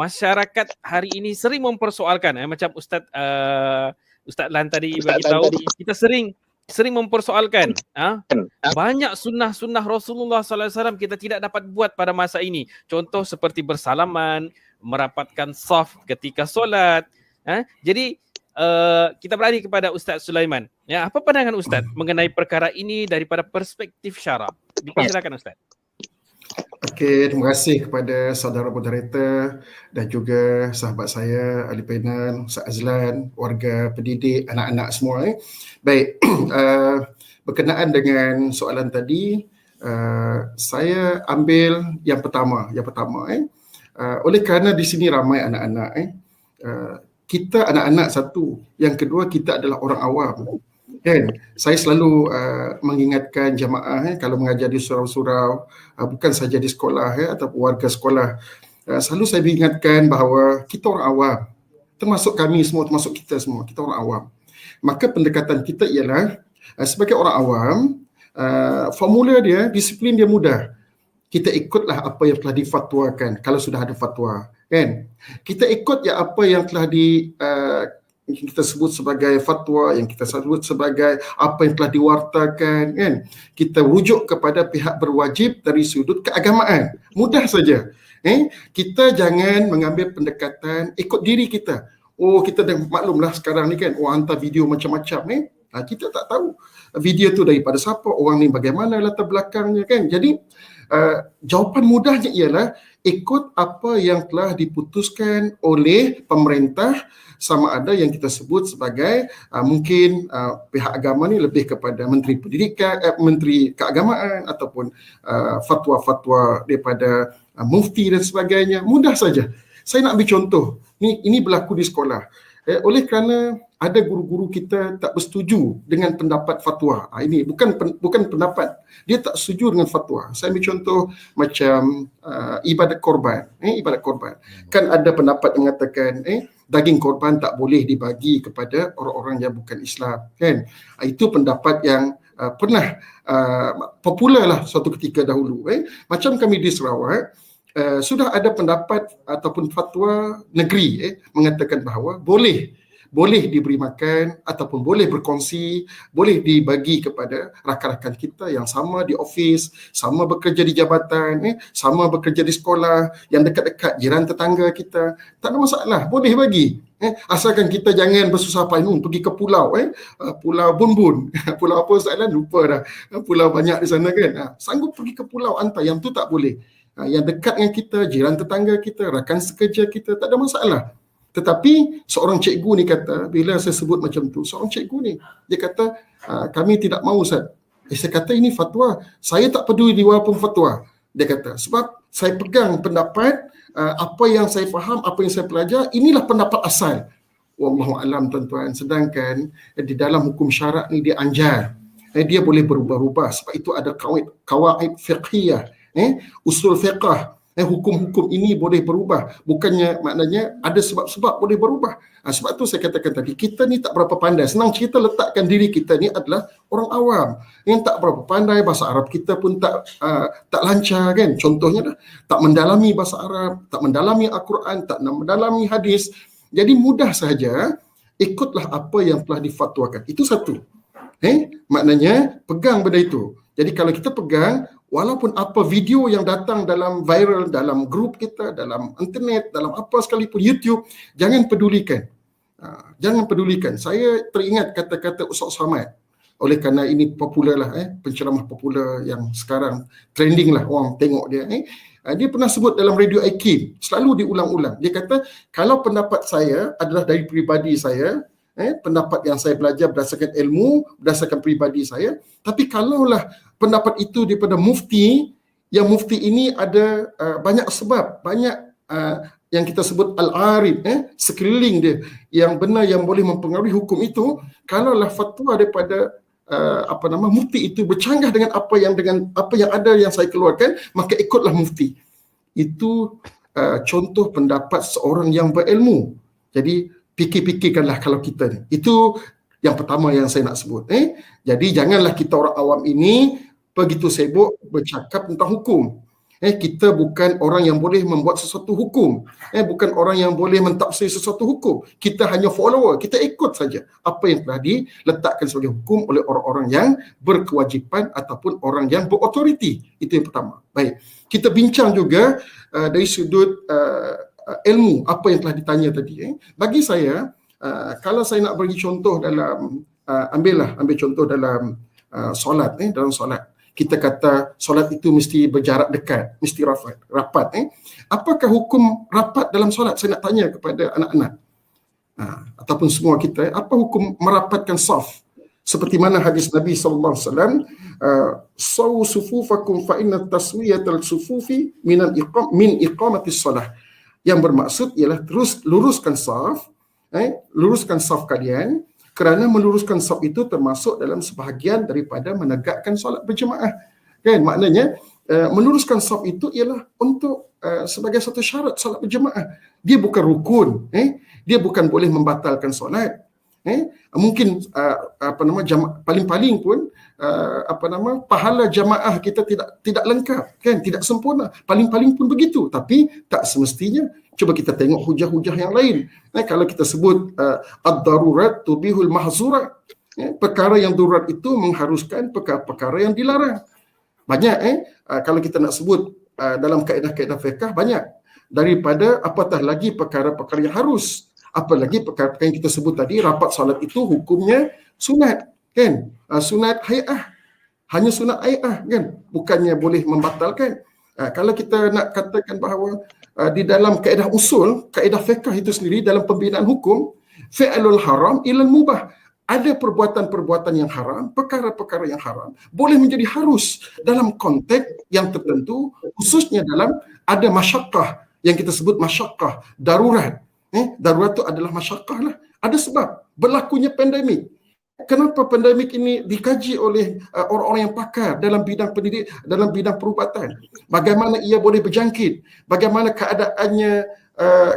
masyarakat hari ini sering mempersoalkan, macam Ustaz Lan tadi bagi tahu, kita sering mempersoalkan banyak sunnah-sunnah Rasulullah SAW kita tidak dapat buat pada masa ini. Contoh seperti bersalaman, merapatkan saf ketika solat. Jadi kita beralih kepada Ustaz Sulaiman. Apa pandangan Ustaz mengenai perkara ini daripada perspektif syarak? Silakan Ustaz. Okey, terima kasih kepada saudara moderator dan juga sahabat saya ahli panel, Ustaz Azlan, warga pendidik, anak-anak semua. Baik, berkenaan dengan soalan tadi, saya ambil yang pertama. Oleh kerana di sini ramai anak-anak, kita anak-anak satu, yang kedua kita adalah orang awam. Kan, saya selalu mengingatkan jamaah kalau mengajar di surau-surau, bukan saja di sekolah atau warga sekolah, selalu saya ingatkan bahawa kita orang awam, termasuk kami semua, termasuk kita semua, kita orang awam. Maka pendekatan kita ialah sebagai orang awam, formula dia, disiplin dia mudah. Kita ikutlah apa yang telah difatwakan kalau sudah ada fatwa, kan? Kita ikut apa yang telah kita sebut sebagai fatwa, yang kita sebut sebagai apa yang telah diwartakan, kan? Kita rujuk kepada pihak berwajib dari sudut keagamaan. Mudah saja. Kita jangan mengambil pendekatan ikut diri kita. Kita dah maklumlah sekarang ni kan, hantar video macam-macam kita tak tahu video tu daripada siapa, orang ni bagaimana latar belakangnya, kan? Jadi jawapan mudahnya ialah ikut apa yang telah diputuskan oleh pemerintah, sama ada yang kita sebut sebagai mungkin pihak agama ni lebih kepada Menteri Pendidikan, Menteri Keagamaan ataupun fatwa-fatwa daripada mufti dan sebagainya. Mudah saja. Saya nak ambil contoh. Ini berlaku di sekolah. Oleh kerana ada guru-guru kita tak bersetuju dengan pendapat fatwa. Ini bukan pendapat. Dia tak setuju dengan fatwa. Saya ambil contoh macam ibadat korban. Ibadat korban. Kan ada pendapat yang mengatakan daging korban tak boleh dibagi kepada orang-orang yang bukan Islam. Kan? Itu pendapat yang pernah popular lah suatu ketika dahulu. Macam kami di Sarawak, sudah ada pendapat ataupun fatwa negeri mengatakan bahawa boleh diberi makan ataupun boleh berkongsi, boleh dibagi kepada rakan-rakan kita yang sama di ofis, sama bekerja di jabatan, sama bekerja di sekolah, yang dekat-dekat jiran tetangga kita. Tak ada masalah, boleh bagi. Asalkan kita jangan bersusah payah pergi ke pulau, Pulau Bun-Bun. Pulau apa Ustaz Lan? Lupa dah. Pulau banyak di sana kan. Sanggup pergi ke pulau Antar, yang tu tak boleh. Yang dekat dengan kita, jiran tetangga kita, rakan sekerja kita, tak ada masalah. Tetapi seorang cikgu ni kata, bila saya sebut macam tu, seorang cikgu ni, dia kata, kami tidak mahu Ustaz. Saya kata ini fatwa, saya tak peduli di walaupun fatwa. Dia kata, sebab saya pegang pendapat, apa yang saya faham, apa yang saya pelajar, inilah pendapat asal. Wallahualam tuan-tuan. Sedangkan di dalam hukum syarak ni dia anjar. Dia boleh berubah-ubah, sebab itu ada kawaid fiqhiyah, usul fiqh. Hukum-hukum ini boleh berubah. Bukannya maknanya ada sebab-sebab boleh berubah. Sebab tu saya katakan tadi, kita ni tak berapa pandai. Senang cerita letakkan diri kita ni adalah orang awam yang tak berapa pandai. Bahasa Arab kita pun tak lancar kan. Contohnya tak mendalami bahasa Arab, tak mendalami Al-Quran, tak mendalami hadis. Jadi mudah sahaja ikutlah apa yang telah difatwakan. Itu satu. Maknanya pegang benda itu. Jadi kalau kita pegang, walaupun apa video yang datang dalam viral, dalam grup kita, dalam internet, dalam apa sekalipun, YouTube, jangan pedulikan. Jangan pedulikan. Saya teringat kata-kata Ustaz Samad. Oleh kerana ini popular lah, penceramah popular yang sekarang trending lah, orang tengok dia. Dia pernah sebut dalam Radio Aikim, selalu diulang-ulang. Dia kata, kalau pendapat saya adalah dari peribadi saya, pendapat yang saya belajar berdasarkan ilmu, berdasarkan peribadi saya. Tapi kalaulah pendapat itu daripada mufti, yang mufti ini ada banyak sebab, banyak yang kita sebut al-arif, sekeliling dia, yang benar, yang boleh mempengaruhi hukum itu. Kalaulah fatwa daripada mufti itu bercanggah dengan apa yang ada yang saya keluarkan, maka ikutlah mufti. Itu contoh pendapat seorang yang berilmu. Jadi fikir-fikirkanlah kalau kita ni. Itu yang pertama yang saya nak sebut. Jadi janganlah kita orang awam ini begitu sibuk bercakap tentang hukum. Kita bukan orang yang boleh membuat sesuatu hukum. Bukan orang yang boleh mentafsir sesuatu hukum. Kita hanya follower, kita ikut saja apa yang telah diletakkan sebagai hukum oleh orang-orang yang berkewajipan ataupun orang yang berautoriti. Itu yang pertama. Baik, kita bincang juga dari sudut ilmu apa yang telah ditanya tadi. Bagi saya, kalau saya nak bagi contoh dalam ambil contoh dalam solat, dalam solat. Kita kata solat itu mesti berjarak dekat, mesti rapat. Apakah hukum rapat dalam solat? Saya nak tanya kepada anak-anak ataupun semua kita, apa hukum merapatkan saf? Seperti mana hadis Nabi SAW, sawu sufufakum fa inna taswiyatal sufufi min iqamatis salah. Yang bermaksud ialah terus luruskan saf, luruskan saf kalian, kerana meluruskan saf itu termasuk dalam sebahagian daripada menegakkan solat berjemaah. Kan, maknanya meluruskan saf itu ialah untuk sebagai satu syarat solat berjemaah. Dia bukan rukun, dia bukan boleh membatalkan solat. Mungkin paling-paling pun pahala jamaah kita tidak lengkap, kan, tidak sempurna. Paling-paling pun begitu, tapi tak semestinya. Cuba kita tengok hujah-hujah yang lain. Kalau kita sebut ad-darurat tubihul mahzurat, perkara yang darurat itu mengharuskan perkara-perkara yang dilarang. Banyak kalau kita nak sebut dalam kaedah-kaedah fiqh, banyak daripada apatah lagi perkara-perkara yang harus. Apalagi perkara yang kita sebut tadi, rapat solat itu hukumnya sunat, kan? Sunat hay'ah, hanya sunat hay'ah, kan? Bukannya boleh membatalkan. Kalau kita nak katakan bahawa di dalam kaedah usul, kaedah fiqh itu sendiri dalam pembinaan hukum, fi'lul haram ilal mubah. Ada perbuatan-perbuatan yang haram, perkara-perkara yang haram boleh menjadi harus dalam konteks yang tertentu, khususnya dalam ada masyaqqah yang kita sebut masyaqqah, darurat. Darurat itu adalah masyaqqah lah. Ada sebab berlakunya pandemik. Kenapa pandemik ini dikaji oleh orang-orang yang pakar dalam bidang pendidik, dalam bidang perubatan? Bagaimana ia boleh berjangkit? Bagaimana keadaannya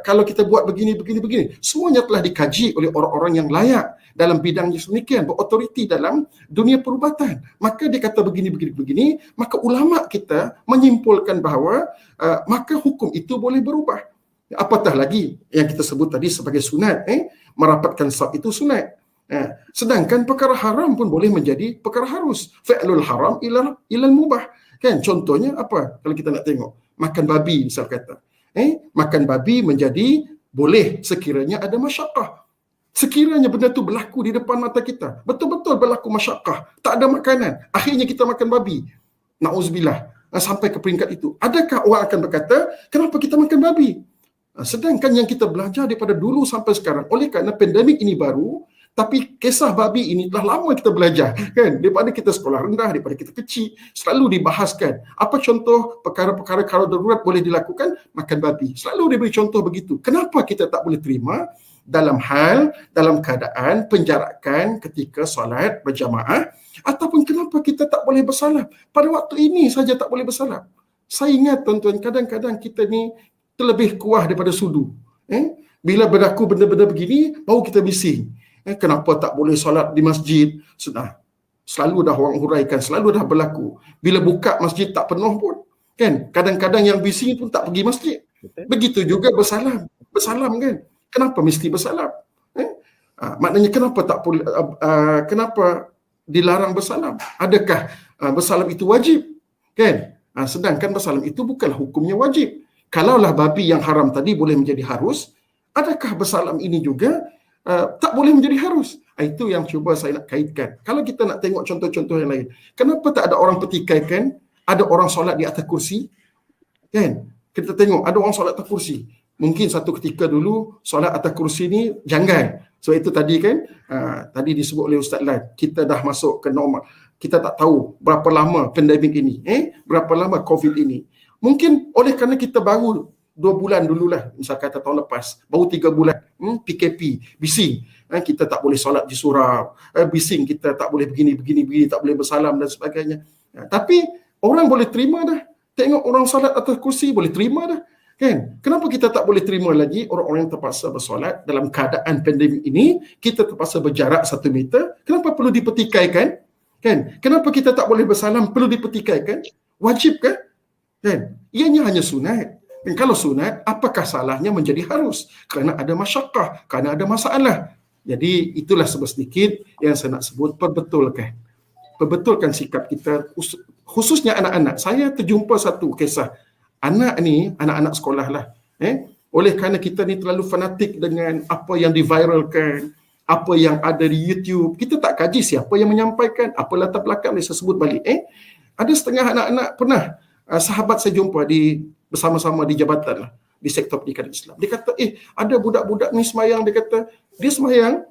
kalau kita buat begini. Semuanya telah dikaji oleh orang-orang yang layak dalam bidang yang sedemikian, berautoriti dalam dunia perubatan. Maka dia kata begini, maka ulama kita menyimpulkan bahawa maka hukum itu boleh berubah. Apatah lagi yang kita sebut tadi sebagai sunat, merapatkan saf itu sunat. Sedangkan perkara haram pun boleh menjadi perkara harus. Fi'lul haram ilal mubah. Kan, contohnya apa? Kalau kita nak tengok, makan babi misal kata. Makan babi menjadi boleh sekiranya ada masyaqqah. Sekiranya benda tu berlaku di depan mata kita, betul-betul berlaku masyaqqah, tak ada makanan, akhirnya kita makan babi. Na'uzubillah, sampai ke peringkat itu. Adakah orang akan berkata, kenapa kita makan babi? Sedangkan yang kita belajar daripada dulu sampai sekarang, oleh kerana pandemik ini baru, tapi kisah babi ini telah lama kita belajar, kan? Daripada kita sekolah rendah, daripada kita kecil, selalu dibahaskan. Apa contoh perkara-perkara kalau darurat boleh dilakukan? Makan babi. Selalu diberi contoh begitu. Kenapa kita tak boleh terima dalam keadaan penjarakan ketika solat berjamaah, ataupun kenapa kita tak boleh bersalam? Pada waktu ini saja tak boleh bersalam. Saya ingat tuan-tuan, kadang-kadang kita ni terlebih kuah daripada sudu. Bila berlaku benda-benda begini, baru kita bising. Kenapa tak boleh solat di masjid? Selalu dah orang huraikan, selalu dah berlaku. Bila buka masjid tak penuh pun, kan? Kadang-kadang yang bising pun tak pergi masjid. Begitu juga bersalam kan? Kenapa mesti bersalam? Maknanya kenapa tak boleh? Kenapa dilarang bersalam? Adakah bersalam itu wajib? Kan? Sedangkan bersalam itu bukanlah hukumnya wajib. Kalaulah babi yang haram tadi boleh menjadi harus, adakah bersalam ini juga tak boleh menjadi harus? Itu yang cuba saya nak kaitkan. Kalau kita nak tengok contoh-contoh yang lain, kenapa tak ada orang petikaikan, ada orang solat di atas kursi? Kan? Kita tengok ada orang solat atas kursi. Mungkin satu ketika dulu solat atas kursi ni janggal. So itu tadi kan, tadi disebut oleh Ustaz Lan, kita dah masuk ke normal. Kita tak tahu berapa lama pandemik ini, berapa lama COVID ini. Mungkin oleh kerana kita baru 2 bulan dululah, misal kata tahun lepas, baru 3 bulan PKP, bising, kita tak boleh solat di surau, bising kita tak boleh begini, tak boleh bersalam dan sebagainya. Tapi orang boleh terima dah, tengok orang solat atas kursi boleh terima dah, kan? Kenapa kita tak boleh terima lagi orang-orang yang terpaksa bersolat dalam keadaan pandemik ini, kita terpaksa berjarak 1 meter, kenapa perlu dipertikaikan? Kan? Kenapa kita tak boleh bersalam perlu dipertikaikan? Wajib kan? Kan? Ianya hanya sunat. Dan kalau sunat, apakah salahnya menjadi harus? Kerana ada masyakkah, kerana ada masalah. Jadi itulah sedikit yang saya nak sebut, perbetulkan sikap kita, khususnya anak-anak. Saya terjumpa satu kisah. Anak-anak sekolah lah. Oleh kerana kita ni terlalu fanatik dengan apa yang diviralkan, apa yang ada di YouTube, kita tak kaji siapa yang menyampaikan, apa latar belakang dia, saya sebut balik. Ada setengah anak-anak pernah, sahabat saya jumpa bersama-sama di jabatan lah, di sektor pendidikan Islam. Dia kata, ada budak-budak ni semayang, dia semayang,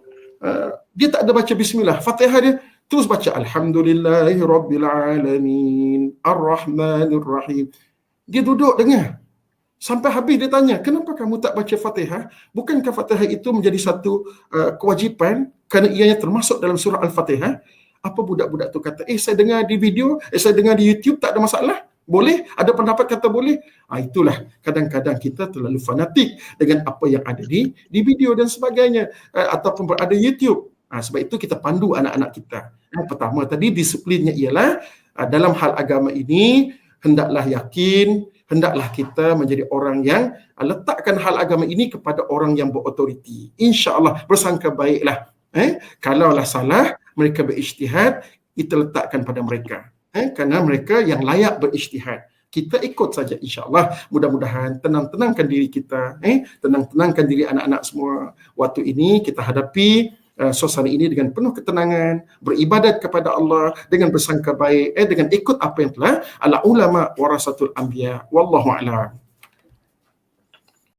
dia tak ada baca bismillah. Fatihah dia terus baca Alhamdulillahirrabbilalamin, Ar-Rahmanirrahim. Dia duduk dengar. Sampai habis dia tanya, kenapa kamu tak baca Fatihah? Bukankah Fatihah itu menjadi satu kewajipan kerana ianya termasuk dalam surah Al-Fatihah? Apa budak-budak tu kata, saya dengar di video, saya dengar di YouTube, tak ada masalah. Boleh? Ada pendapat kata boleh? Itulah kadang-kadang kita terlalu fanatik dengan apa yang ada di video dan sebagainya, ataupun berada YouTube. Sebab itu kita pandu anak-anak kita. Yang pertama tadi, disiplinnya ialah dalam hal agama ini, hendaklah yakin, hendaklah kita menjadi orang yang letakkan hal agama ini kepada orang yang berautoriti. InsyaAllah bersangka baiklah. Kalaulah salah, mereka berijtihad, kita letakkan pada mereka. Kerana mereka yang layak berijtihad. Kita ikut saja insya-Allah. Mudah-mudahan tenangkan diri kita, tenangkan diri anak-anak semua. Waktu ini kita hadapi suasana ini dengan penuh ketenangan, beribadat kepada Allah dengan bersangka baik, dengan ikut apa yang telah ala ulama warasatul anbiya. Wallahu a'lam.